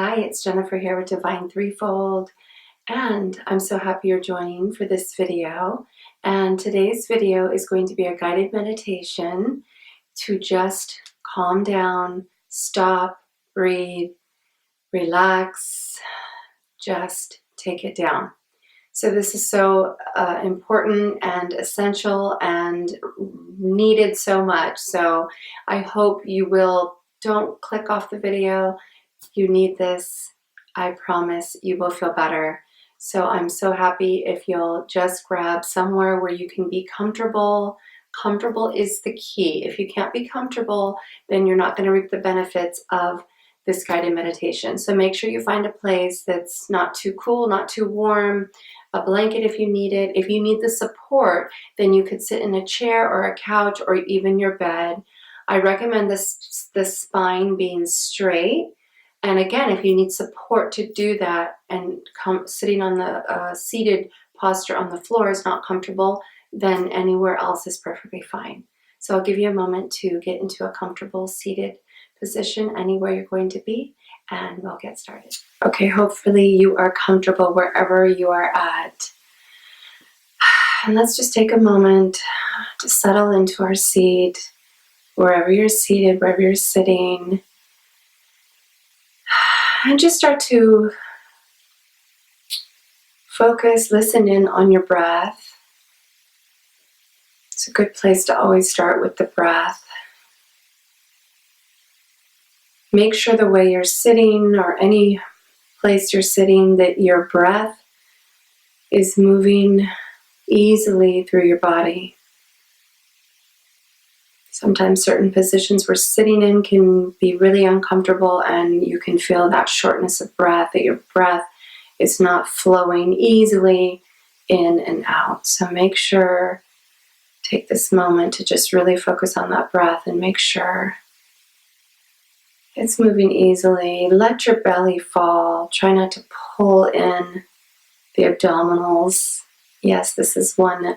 Hi, it's Jennifer here with Divinethreefold, and I'm so happy you're joining for this video. And today's video is going to be a guided meditation to just calm down, stop, breathe, relax, just take it down. So this is so important and essential and needed so much. So I hope you don't click off the video. You need this. I promise you will feel better. So I'm so happy if you'll just grab somewhere where you can be comfortable. Comfortable is the key. If you can't be comfortable, then you're not going to reap the benefits of this guided meditation. So make sure you find a place that's not too cool, not too warm, a blanket if you need it. If you need the support, then you could sit in a chair or a couch or even your bed. I recommend the spine being straight. And again, if you need support to do that and sitting on the seated posture on the floor is not comfortable, then anywhere else is perfectly fine. So I'll give you a moment to get into a comfortable seated position anywhere you're going to be, and we'll get started. Okay, hopefully you are comfortable wherever you are at. And let's just take a moment to settle into our seat, wherever you're seated, wherever you're sitting. And just start to focus, listen in on your breath. It's a good place to always start with the breath. Make sure the way you're sitting or any place you're sitting that your breath is moving easily through your body. Sometimes certain positions we're sitting in can be really uncomfortable, and you can feel that shortness of breath, that your breath is not flowing easily in and out. So make sure, take this moment to just really focus on that breath and make sure it's moving easily. Let your belly fall. Try not to pull in the abdominals. Yes, this is one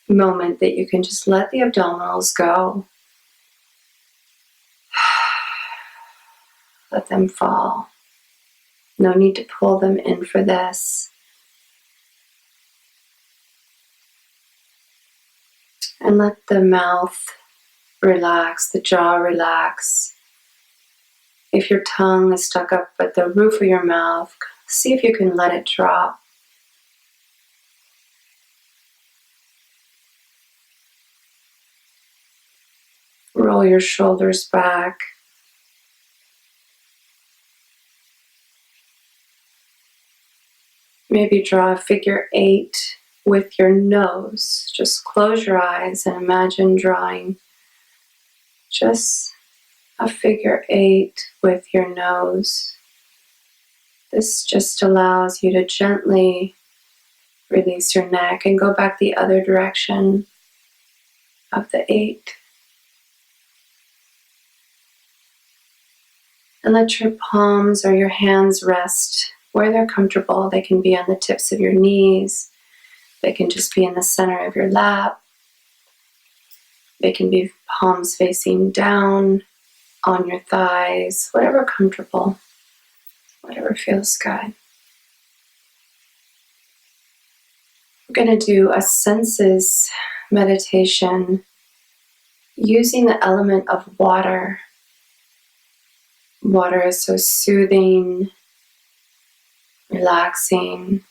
moment that you can just let the abdominals go. Let them fall. No need to pull them in for this. And let the mouth relax, the jaw relax. If your tongue is stuck up at the roof of your mouth, see if you can let it drop. Roll your shoulders back. Maybe draw a figure 8 with your nose. Just close your eyes and imagine drawing just a figure 8 with your nose. This just allows you to gently release your neck and go back the other direction of the 8. And let your palms or your hands rest where they're comfortable. They can be on the tips of your knees. They can just be in the center of your lap. They can be palms facing down on your thighs, whatever comfortable, whatever feels good. We're going to do a senses meditation using the element of water. Water is so soothing, relaxing,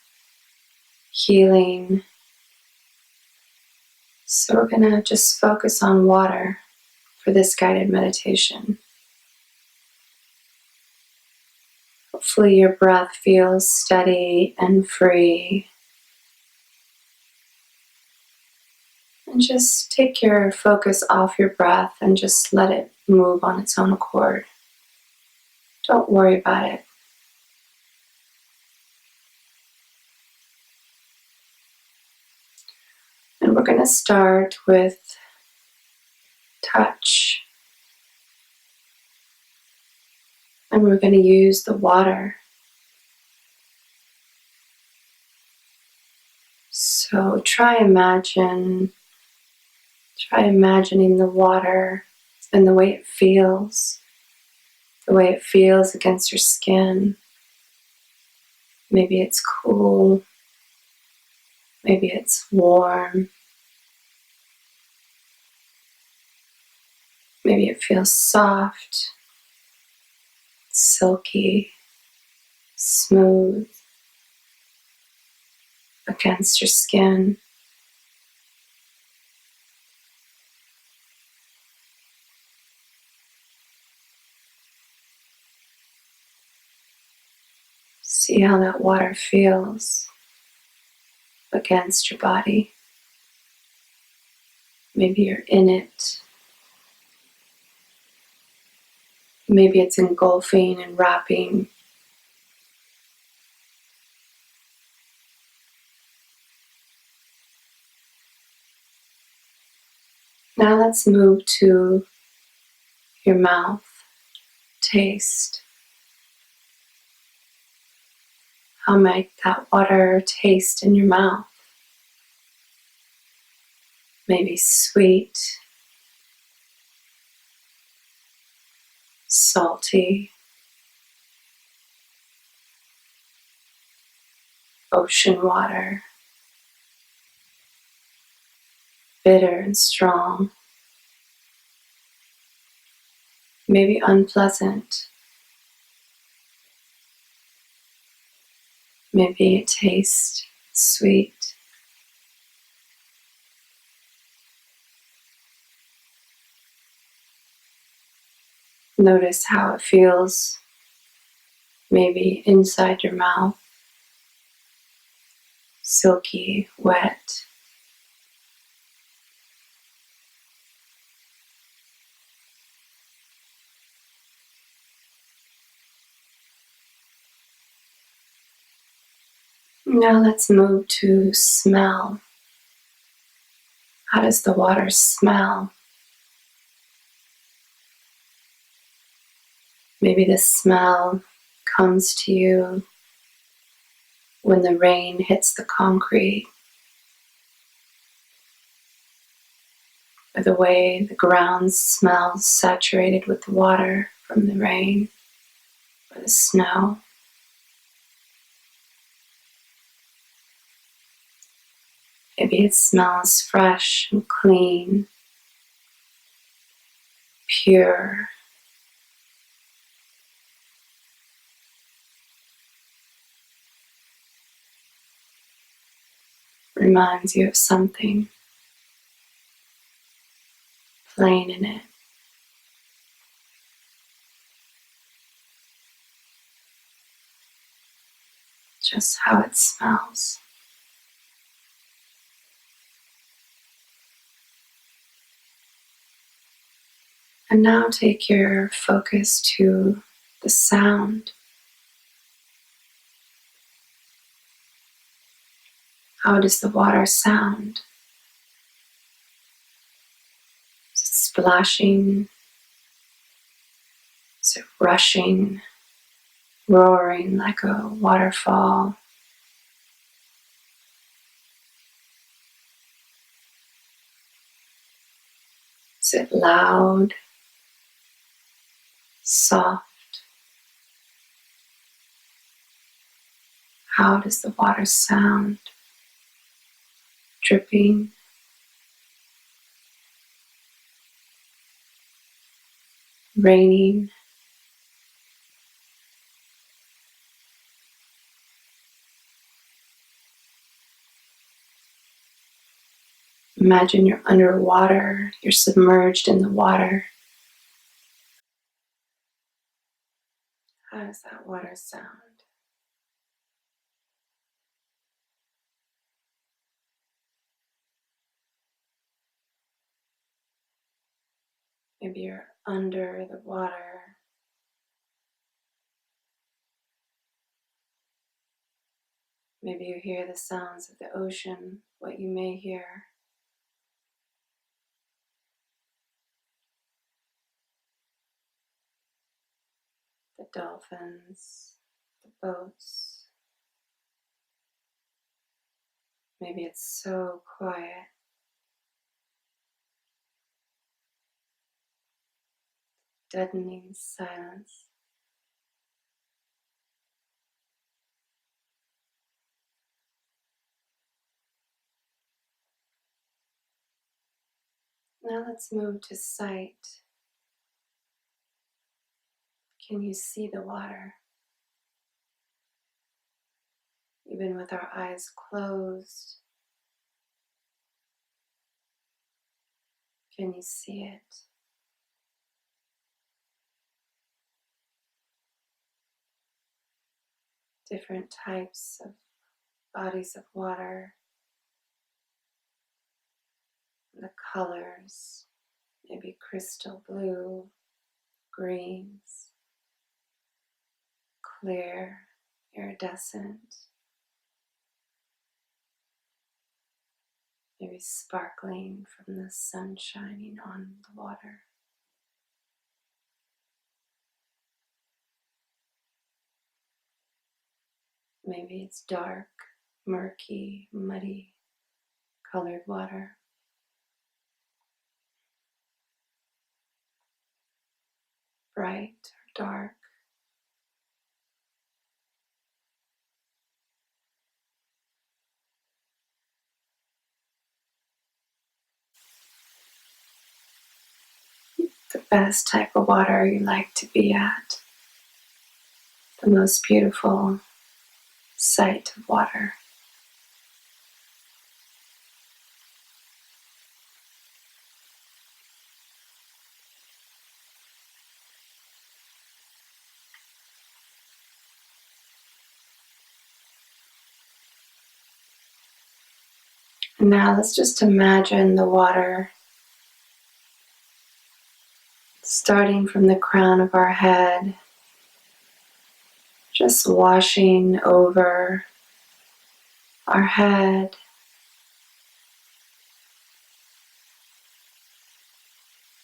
healing. So we're going to just focus on water for this guided meditation. Hopefully your breath feels steady and free. And just take your focus off your breath and just let it move on its own accord. Don't worry about it. And we're going to start with touch. And we're going to use the water. So try imagining the water and the way it feels. the way it feels against your skin. Maybe it's cool, maybe it's warm, maybe it feels soft, silky, smooth against your skin. See how that water feels against your body. Maybe you're in it. Maybe it's engulfing and wrapping. Now let's move to your mouth. Taste. How might that water taste in your mouth? Maybe sweet, salty, ocean water, bitter and strong, maybe unpleasant. Maybe it tastes sweet. Notice how it feels maybe inside your mouth, silky, wet. Now let's move to smell. How does the water smell? Maybe the smell comes to you when the rain hits the concrete, or the way the ground smells saturated with the water from the rain or the snow. Maybe it smells fresh and clean, pure. Reminds you of something, playing in it. Just how it smells. And now take your focus to the sound. How does the water sound? Is it splashing? Is it rushing, roaring like a waterfall? Is it loud, soft? How does the water sound? Dripping, raining. Imagine you're underwater, you're submerged in the water. How does that water sound? Maybe you're under the water. Maybe you hear the sounds of the ocean, what you may hear. The dolphins, the boats. Maybe it's so quiet. Deadening silence. Now let's move to sight. Can you see the water? Even with our eyes closed, can you see it? Different types of bodies of water, the colors, maybe crystal blue, greens, clear, iridescent, maybe sparkling from the sun shining on the water. Maybe it's dark, murky, muddy colored water. Bright or dark. The best type of water you like to be at. The most beautiful sight of water. And now let's just imagine the water starting from the crown of our head, just washing over our head,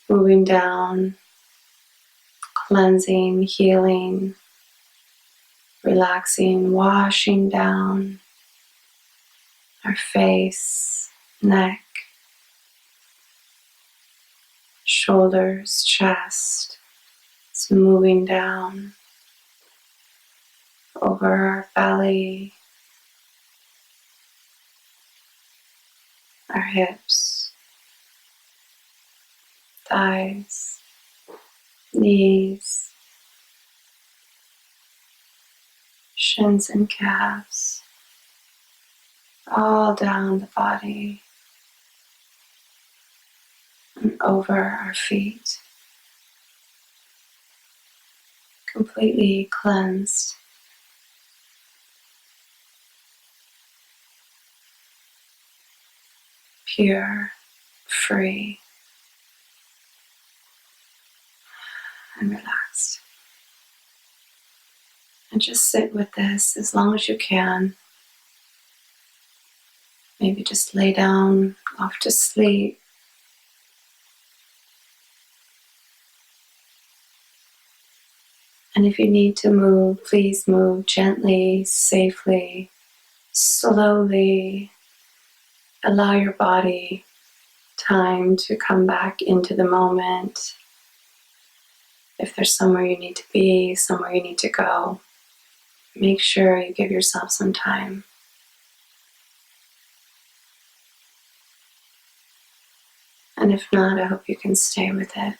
moving down, cleansing, healing, relaxing, washing down our face, neck, shoulders, chest. It's moving down over our belly, our hips, thighs, knees, shins and calves, all down the body and over our feet, completely cleansed. Pure, free, and relaxed. And just sit with this as long as you can. Maybe just lay down off to sleep. And if you need to move, please move gently, safely, slowly. Allow your body time to come back into the moment. If there's somewhere you need to be, somewhere you need to go, make sure you give yourself some time. And if not, I hope you can stay with it.